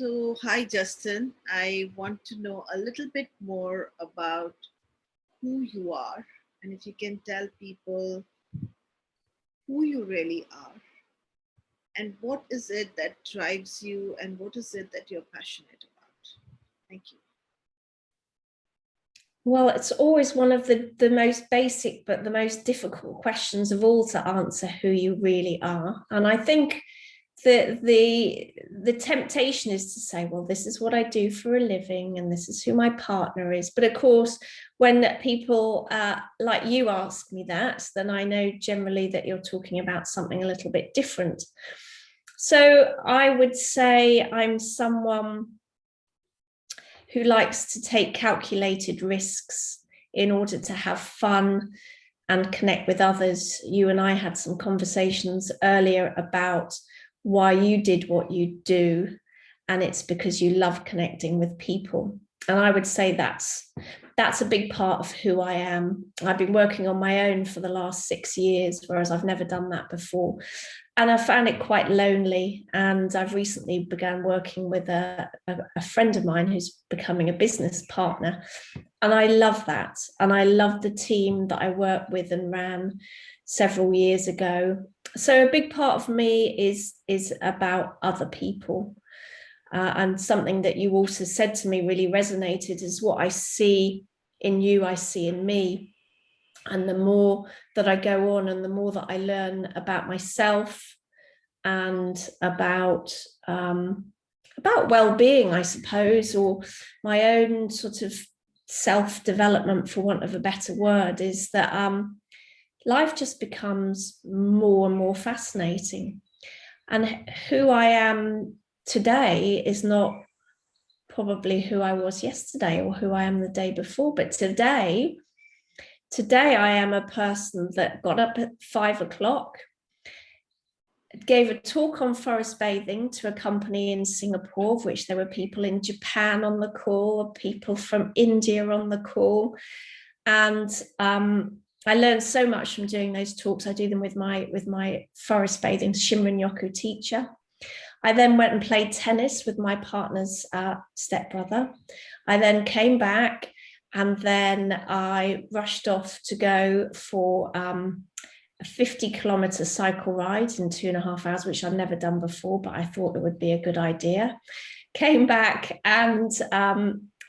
So, hi, Justin. I want to know a little bit more about who you are, and if you can tell people who you really are, and what is it that drives you, and what is it that you're passionate about. Thank you. Well, it's always one of the most basic but the most difficult questions of all to answer, who you really are. And I think the temptation is to say, well, this is what I do for a living and this is who my partner is. But of course, when people like you ask me that, then I know generally that you're talking about something a little bit different. So I would say I'm someone who likes to take calculated risks in order to have fun and connect with others. You and I had some conversations earlier about why you did what you do, and it's because you love connecting with people. And I would say that's a big part of who I am. I've been working on my own for the last 6 years, whereas I've never done that before. And I found it quite lonely. And I've recently begun working with a friend of mine who's becoming a business partner. And I love that. And I love the team that I worked with and ran several years ago. So a big part of me is about other people. And something that you also said to me really resonated is what I see in you, I see in me. And the more that I go on and the more that I learn about myself and about well-being, I suppose, or my own sort of self-development, for want of a better word, is that life just becomes more and more fascinating. And who I am today is not probably who I was yesterday or who I am the day before, but today I am a person that got up at 5 o'clock, gave a talk on forest bathing to a company in Singapore, of which there were people in Japan on the call, people from India on the call. And I learned so much from doing those talks. I do them with my forest bathing Shinrin-yoku teacher. I then went and played tennis with my partner's stepbrother. I then came back and then I rushed off to go for a 50-kilometer cycle ride in 2.5 hours, which I've never done before, but I thought it would be a good idea. Came back and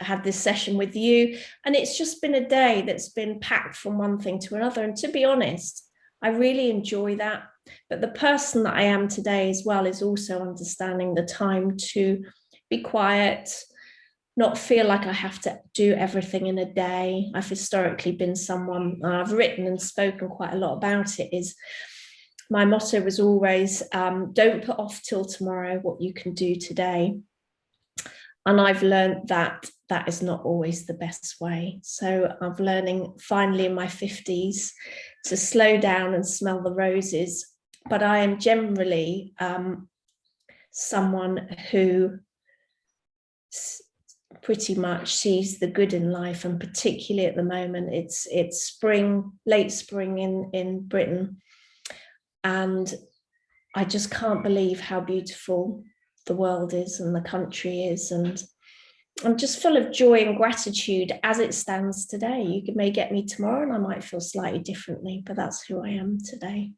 had this session with you. And it's just been a day that's been packed from one thing to another. And to be honest, I really enjoy that. But the person that I am today as well is also understanding the time to be quiet, not feel like I have to do everything in a day. I've historically been someone, I've written and spoken quite a lot about it, is my motto was always, don't put off till tomorrow what you can do today. And I've learned that that is not always the best way. So I'm learning finally in my 50s to slow down and smell the roses. But I am generally someone who pretty much sees the good in life, and particularly at the moment it's spring, late spring in Britain, and I just can't believe how beautiful the world is and the country is, and I'm just full of joy and gratitude as it stands today. You may get me tomorrow and I might feel slightly differently, but that's who I am today.